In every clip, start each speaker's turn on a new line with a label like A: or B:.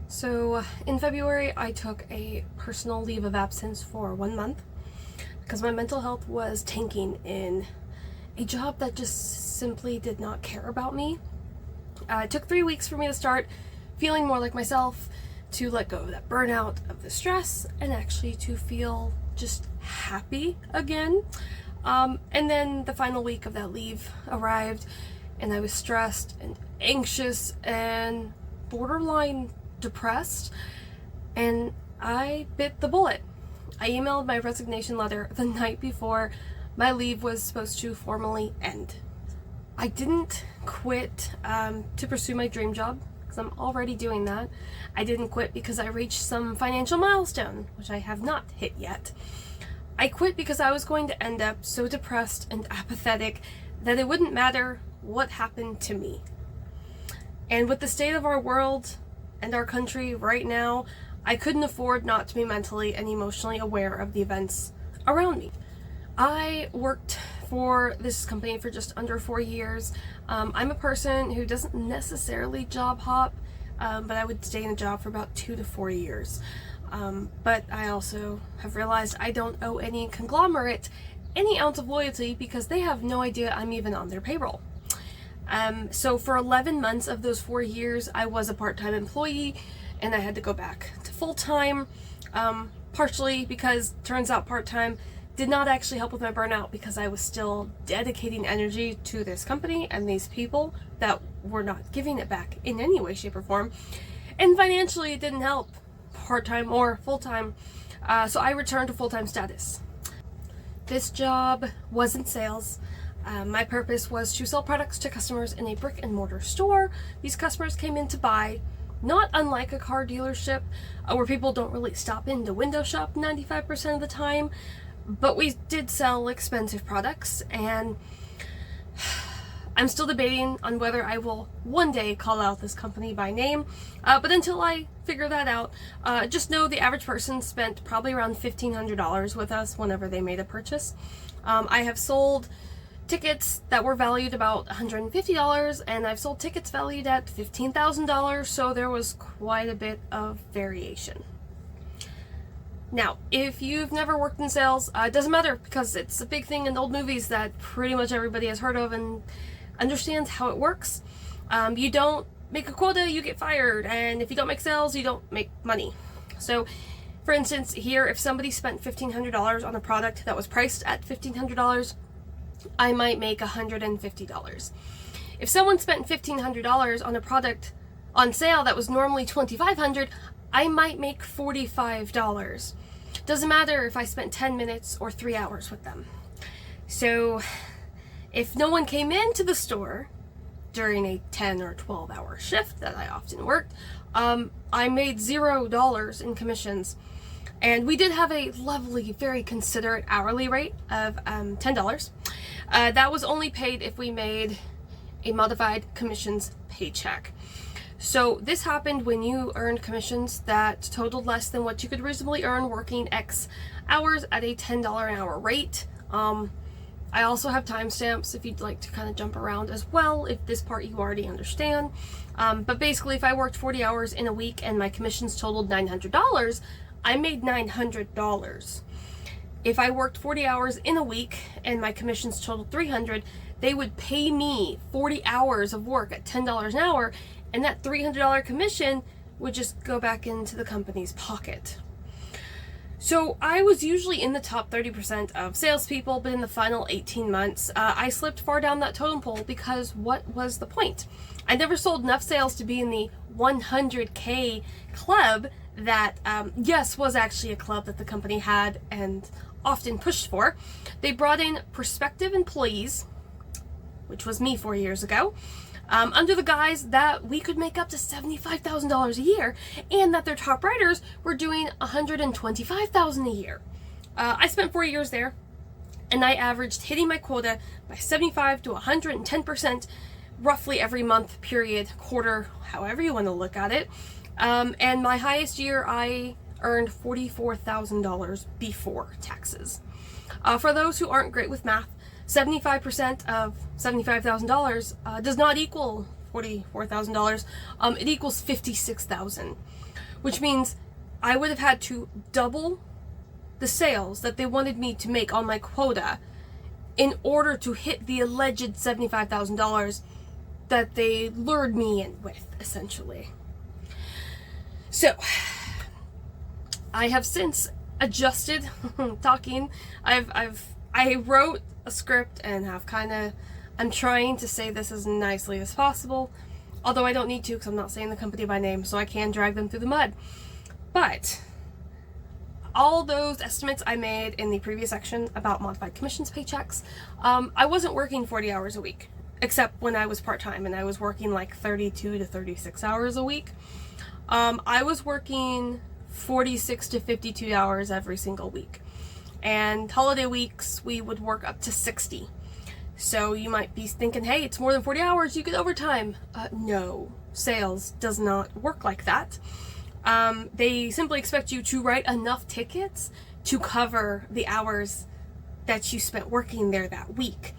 A: So in February, I took a personal leave of absence for 1 month because my mental health was tanking in a job that just simply did not care about me. It took 3 weeks for me to start feeling more like myself, to let go of that burnout, of the stress, and actually to feel just happy again. And then the final week of that leave arrived, and I was stressed and anxious and borderline depressed, and I bit the bullet. I emailed my resignation letter the night before my leave was supposed to formally end. I didn't quit to pursue my dream job, because I'm already doing that. I didn't quit because I reached some financial milestone, which I have not hit yet. I quit because I was going to end up so depressed and apathetic that it wouldn't matter what happened to me. And with the state of our world and our country right now, I couldn't afford not to be mentally and emotionally aware of the events around me. I worked for this company for just under 4 years. I'm a person who doesn't necessarily job hop, but I would stay in a job for about 2 to 4 years. But I also have realized I don't owe any conglomerate any ounce of loyalty because they have no idea I'm even on their payroll. So for 11 months of those 4 years, I was a part-time employee, and I had to go back to full-time, partially because turns out part-time did not actually help with my burnout because I was still dedicating energy to this company and these people that were not giving it back in any way, shape, or form. And financially, it didn't help, part-time or full-time. So I returned to full-time status. This job wasn't sales. My purpose was to sell products to customers in a brick and mortar store. These customers came in to buy, not unlike a car dealership, where people don't really stop in to window shop 95% of the time, but we did sell expensive products, and I'm still debating on whether I will one day call out this company by name, but until I figure that out, just know the average person spent probably around $1,500 with us whenever they made a purchase. I have sold tickets that were valued about $150, and I've sold tickets valued at $15,000, so there was quite a bit of variation. Now, if you've never worked in sales, it doesn't matter, because it's a big thing in old movies that pretty much everybody has heard of and understands how it works. You don't make a quota, you get fired, and if you don't make sales, you don't make money. So, for instance, here, if somebody spent $1,500 on a product that was priced at $1,500, I might make $150. If someone spent $1,500 on a product on sale that was normally $2,500, I might make $45. Doesn't matter if I spent 10 minutes or 3 hours with them. So if no one came into the store during a 10 or 12 hour shift that I often worked, I made $0 in commissions. And we did have a lovely, very considerate hourly rate of $10. That was only paid if we made a modified commissions paycheck. So this happened when you earned commissions that totaled less than what you could reasonably earn working X hours at a $10 an hour rate. I also have timestamps if you'd like to kind of jump around as well, if this part you already understand. But basically, if I worked 40 hours in a week and my commissions totaled $900, I made $900. If I worked 40 hours in a week and my commissions totaled $300, they would pay me 40 hours of work at $10 an hour, and that $300 commission would just go back into the company's pocket. So I was usually in the top 30% of salespeople, but in the final 18 months, I slipped far down that totem pole because what was the point? I never sold enough sales to be in the 100K club that, yes, was actually a club that the company had and often pushed for. They brought in prospective employees, which was me 4 years ago, under the guise that we could make up to $75,000 a year, and that their top writers were doing $125,000 a year. I spent 4 years there, and I averaged hitting my quota by 75 to 110% roughly every month, period, quarter, however you want to look at it. And my highest year, I earned $44,000 before taxes. For those who aren't great with math, 75% of $75,000 does not equal $44,000, it equals $56,000, which means I would have had to double the sales that they wanted me to make on my quota in order to hit the alleged $75,000 that they lured me in with, essentially. So, I have since adjusted talking. I wrote a script and I'm trying to say this as nicely as possible, although I don't need to because I'm not saying the company by name, so I can drag them through the mud. But all those estimates I made in the previous section about modified commissions paychecks, I wasn't working 40 hours a week, except when I was part-time and I was working like 32 to 36 hours a week. I was working 46 to 52 hours every single week. And holiday weeks, we would work up to 60. So you might be thinking, hey, it's more than 40 hours, you get overtime. No, sales does not work like that. They simply expect you to write enough tickets to cover the hours that you spent working there that week.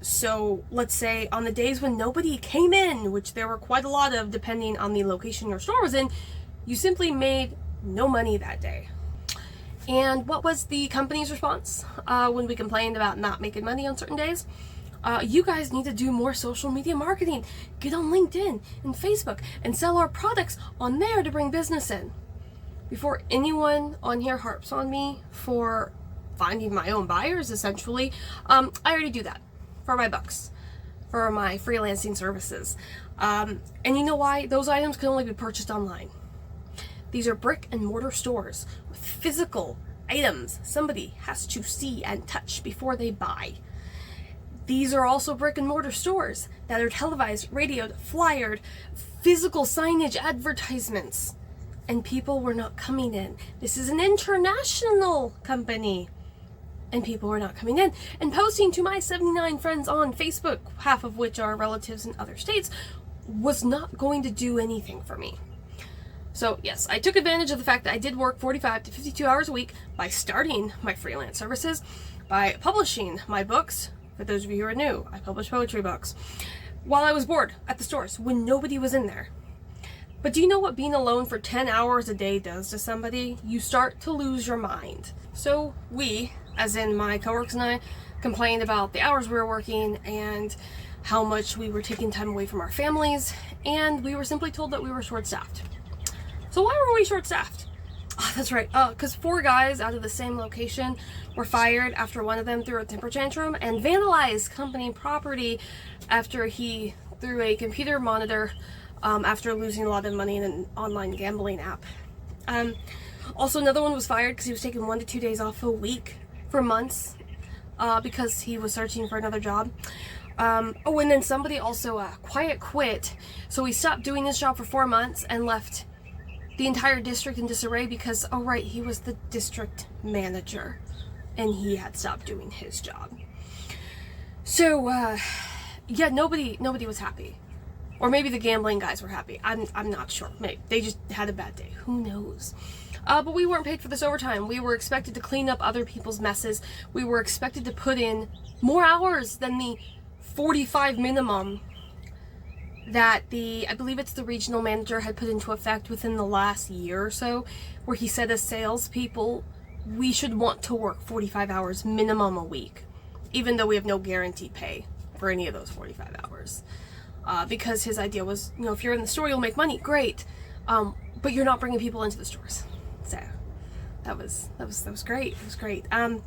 A: So let's say on the days when nobody came in, which there were quite a lot of depending on the location your store was in, you simply made no money that day. And what was the company's response when we complained about not making money on certain days? You guys need to do more social media marketing. Get on LinkedIn and Facebook and sell our products on there to bring business in. Before anyone on here harps on me for finding my own buyers, essentially, I already do that for my books, for my freelancing services. And you know why? Those items can only be purchased online. These are brick and mortar stores with physical items somebody has to see and touch before they buy. These are also brick and mortar stores that are televised, radioed, flyered, physical signage advertisements. And people were not coming in. This is an international company. And people were not coming in. And posting to my 79 friends on Facebook, half of which are relatives in other states, was not going to do anything for me. So yes, I took advantage of the fact that I did work 45 to 52 hours a week by starting my freelance services, by publishing my books. For those of you who are new, I publish poetry books, while I was bored at the stores when nobody was in there. But do you know what being alone for 10 hours a day does to somebody? You start to lose your mind. So we, as in my coworkers and I, complained about the hours we were working and how much we were taking time away from our families, and we were simply told that we were short-staffed. So why were we short-staffed? Oh, that's right, because 4 guys out of the same location were fired after one of them threw a temper tantrum and vandalized company property after he threw a computer monitor after losing a lot of money in an online gambling app. Also, another one was fired because he was taking 1 to 2 days off a week for months because he was searching for another job. Oh, and then somebody also quiet quit, so he stopped doing his job for 4 months and left the entire district in disarray because, oh right, he was the district manager and he had stopped doing his job. So, yeah, nobody was happy. Or maybe the gambling guys were happy. I'm not sure. Maybe they just had a bad day. Who knows? But we weren't paid for this overtime. We were expected to clean up other people's messes. We were expected to put in more hours than the 45 minimum that I believe it's the regional manager had put into effect within the last year or so, where he said as salespeople, we should want to work 45 hours minimum a week, even though we have no guaranteed pay for any of those 45 hours. Because his idea was, you know, if you're in the store, you'll make money, great, but you're not bringing people into the stores. So that was great. It was great. And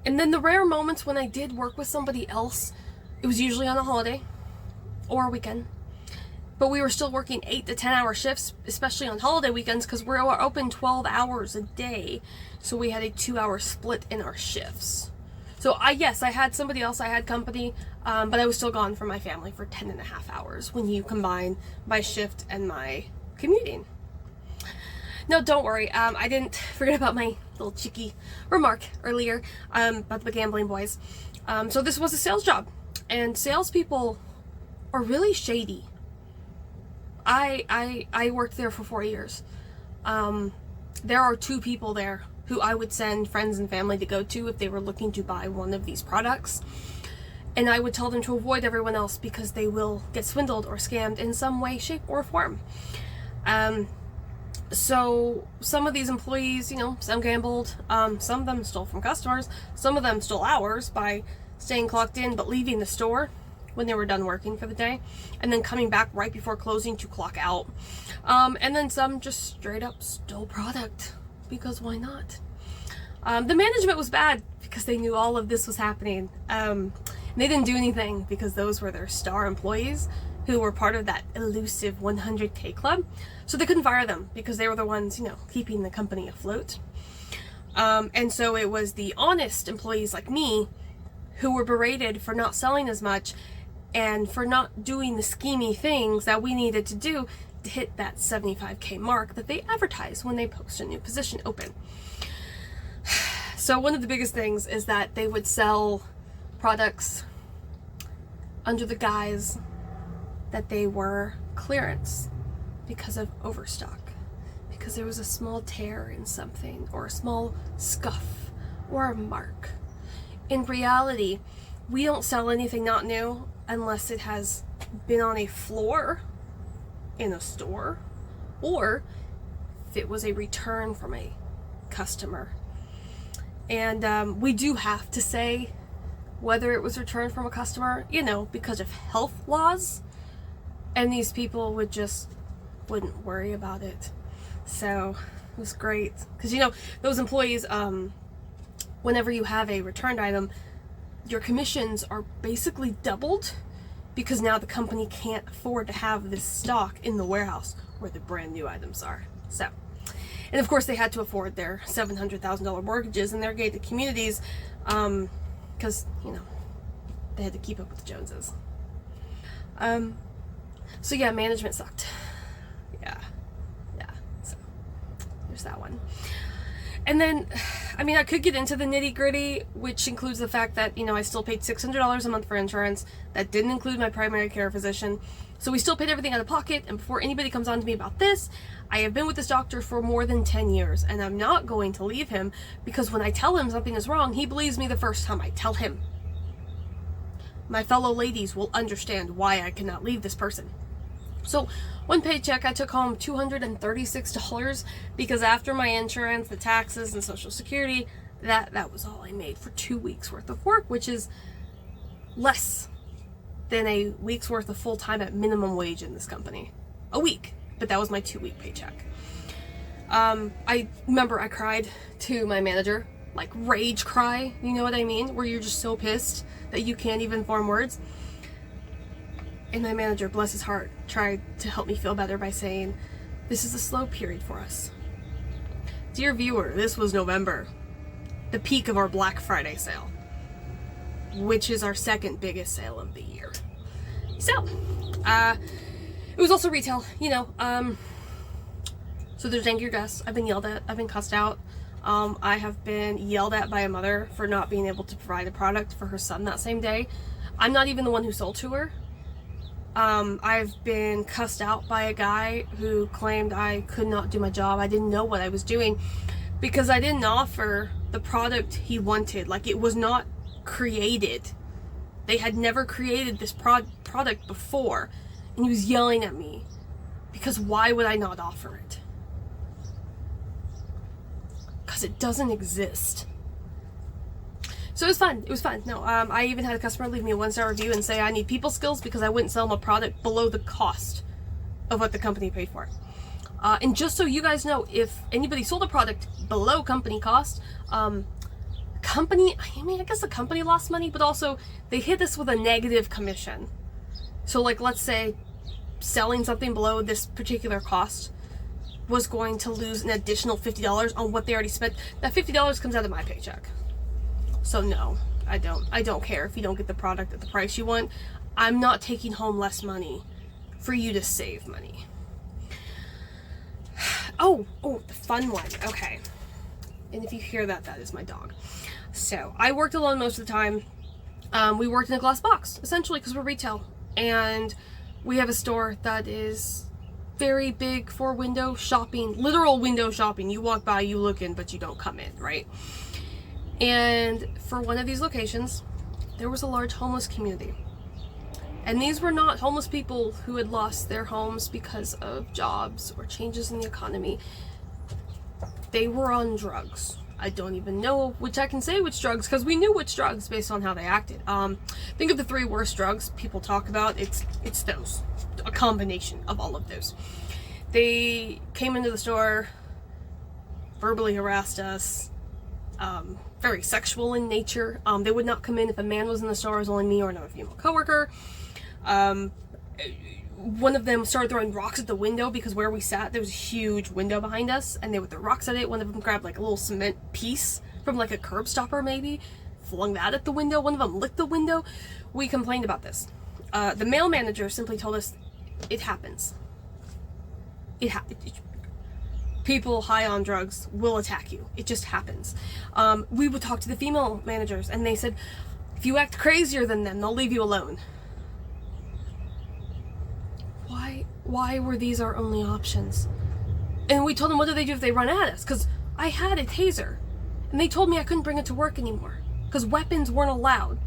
A: then the rare moments when I did work with somebody else, it was usually on a holiday or a weekend, but we were still working 8 to 10 hour shifts, especially on holiday weekends, because we're open 12 hours a day, so we had a 2-hour split in our shifts. So yes, I had somebody else, I had company, but I was still gone from my family for 10.5 hours when you combine my shift and my commuting. No, don't worry, I didn't forget about my little cheeky remark earlier about the gambling boys. So this was a sales job, and salespeople are really shady. I worked there for 4 years. There are 2 people there who I would send friends and family to go to if they were looking to buy one of these products. And I would tell them to avoid everyone else because they will get swindled or scammed in some way, shape, or form. So some of these employees, you know, some gambled, some of them stole from customers, some of them stole hours by staying clocked in but leaving the store when they were done working for the day, and then coming back right before closing to clock out. And then some just straight up stole product, because why not? The management was bad because they knew all of this was happening. And they didn't do anything because those were their star employees who were part of that elusive 100K club. So they couldn't fire them because they were the ones, you know, keeping the company afloat. And so it was the honest employees like me who were berated for not selling as much and for not doing the schemy things that we needed to do to hit that 75K mark that they advertise when they post a new position open. So one of the biggest things is that they would sell products under the guise that they were clearance because of overstock, because there was a small tear in something or a small scuff or a mark. In reality, we don't sell anything not new unless it has been on a floor in a store, or if it was a return from a customer. And we do have to say whether it was returned from a customer, you know, because of health laws, and these people wouldn't worry about it. So it was great, because, you know, those employees, whenever you have a returned item, your commissions are basically doubled, because now the company can't afford to have this stock in the warehouse where the brand new items are. So, and of course they had to afford their $700,000 mortgages in their gated communities, because, you know, they had to keep up with the Joneses. So yeah, management sucked. Yeah, so there's that one. And then, I mean, I could get into the nitty gritty, which includes the fact that, you know, I still paid $600 a month for insurance. That didn't include my primary care physician. So we still paid everything out of pocket. And before anybody comes on to me about this, I have been with this doctor for more than 10 years, and I'm not going to leave him, because when I tell him something is wrong, he believes me the first time I tell him. My fellow ladies will understand why I cannot leave this person. So one paycheck, I took home $236, because after my insurance, the taxes, and Social Security, that was all I made for 2 weeks worth of work, which is less than a week's worth of full-time at minimum wage in this company. A week, but that was my 2-week paycheck. I remember I cried to my manager, like rage cry, you know what I mean? Where you're just so pissed that you can't even form words. And my manager, bless his heart, tried to help me feel better by saying, this is a slow period for us. Dear viewer, this was November, the peak of our Black Friday sale, which is our second biggest sale of the year. So, it was also retail, you know, so there's angry guests. I've been yelled at, I've been cussed out. I have been yelled at by a mother for not being able to provide a product for her son that same day. I'm not even the one who sold to her. I've been cussed out by a guy who claimed I could not do my job. I didn't know what I was doing because I didn't offer the product he wanted. Like, it was not created. They had never created this product before. And he was yelling at me because why would I not offer it? Because it doesn't exist. So it was fun. It was fun. No, I even had a customer leave me a 1-star review and say I need people skills because I wouldn't sell them a product below the cost of what the company paid for it. And just so you guys know, if anybody sold a product below company cost, I guess the company lost money, but also they hit us with a negative commission. So like, let's say selling something below this particular cost was going to lose an additional $50 on what they already spent. That $50 comes out of my paycheck. So no, I don't care if you don't get the product at the price you want. I'm not taking home less money for you to save money. Oh, the fun one. Okay. And if you hear that, that is my dog. So I worked alone most of the time. We worked in a glass box, essentially, because we're retail. And we have a store that is very big for window shopping, literal window shopping. You walk by, you look in, but you don't come in, right? And for one of these locations, there was a large homeless community. And these were not homeless people who had lost their homes because of jobs or changes in the economy. They were on drugs. I don't even know which I can say which drugs, because we knew which drugs based on how they acted. Think of the 3 worst drugs people talk about. It's those. A combination of all of those. They came into the store, verbally harassed us, very sexual in nature. They would not come in if a man was in the store. It was only me or another female coworker. One of them started throwing rocks at the window because where we sat, there was a huge window behind us, and they would throw rocks at it. One of them grabbed like a little cement piece from like a curb stopper maybe, flung that at the window. One of them licked the window. We complained about this. The male manager simply told us, it happens. People high on drugs will attack you. It just happens. We would talk to the female managers, and they said, if you act crazier than them, they'll leave you alone. Why were these our only options? And we told them, what do they do if they run at us? Because I had a taser, and they told me I couldn't bring it to work anymore because weapons weren't allowed.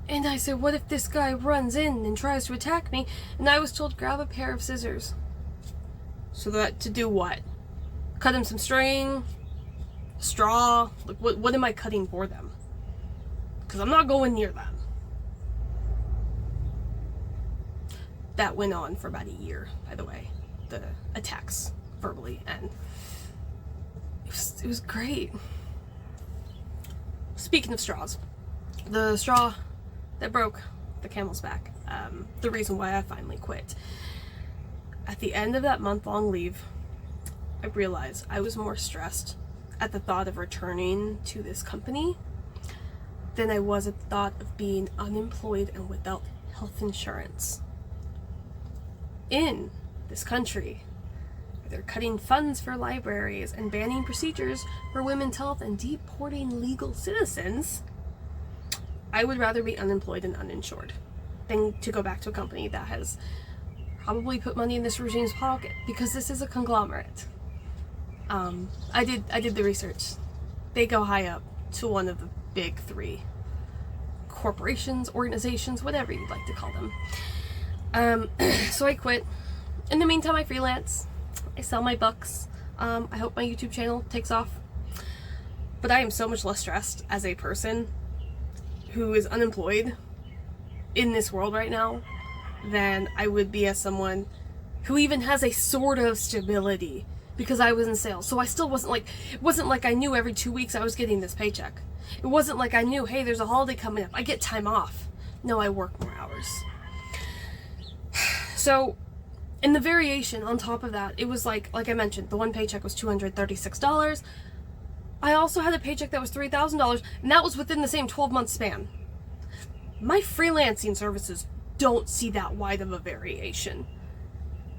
A: And I said, what if this guy runs in and tries to attack me? And I was told, grab a pair of scissors. So that, to do what? Cut him some string? Straw? Like, what am I cutting for them? Because I'm not going near them. That went on for about a year, by the way. The attacks, verbally, and it was great. Speaking of straws, the straw that broke the camel's back, the reason why I finally quit. At the end of that month-long leave, I realized I was more stressed at the thought of returning to this company than I was at the thought of being unemployed and without health insurance. In this country, where they're cutting funds for libraries and banning procedures for women's health and deporting legal citizens, I would rather be unemployed and uninsured than to go back to a company that has probably put money in this regime's pocket, because this is a conglomerate. I did the research. They go high up to one of the big 3 corporations, organizations, whatever you'd like to call them. So I quit. In the meantime, I freelance. I sell my books. I hope my YouTube channel takes off. But I am so much less stressed as a person who is unemployed in this world right now than I would be as someone who even has a sort of stability, because I was in sales. So I still wasn't like, it wasn't like I knew every 2 weeks I was getting this paycheck. It wasn't like I knew, hey, there's a holiday coming up, I get time off. No, I work more hours. So, in the variation on top of that, it was like I mentioned, the one paycheck was $236. I also had a paycheck that was $3,000, and that was within the same 12-month span. My freelancing services don't see that wide of a variation.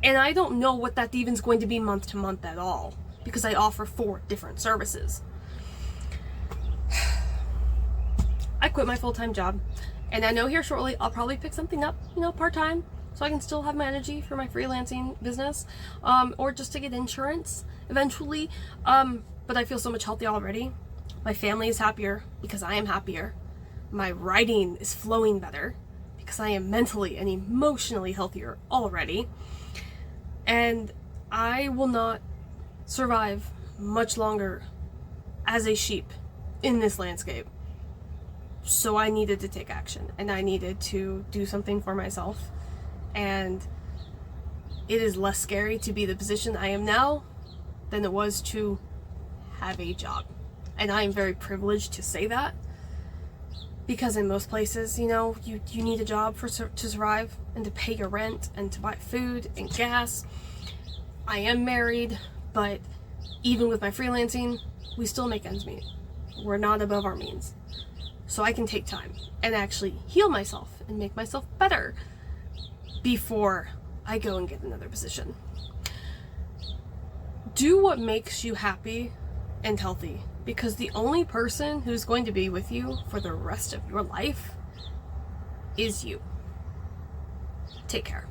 A: And I don't know what that even's going to be month to month at all, because I offer 4 different services. I quit my full-time job, and I know here shortly I'll probably pick something up, part-time, so I can still have my energy for my freelancing business, or just to get insurance eventually. But I feel so much healthier already. My family is happier because I am happier. My writing is flowing better because I am mentally and emotionally healthier already. And I will not survive much longer as a sheep in this landscape. So I needed to take action, and I needed to do something for myself. And it is less scary to be the position I am now than it was to have a job. And I am very privileged to say that, because in most places, you need a job to survive and to pay your rent and to buy food and gas. I am married, but even with my freelancing, we still make ends meet. We're not above our means. So I can take time and actually heal myself and make myself better before I go and get another position. Do what makes you happy and healthy, because the only person who's going to be with you for the rest of your life is you. Take care.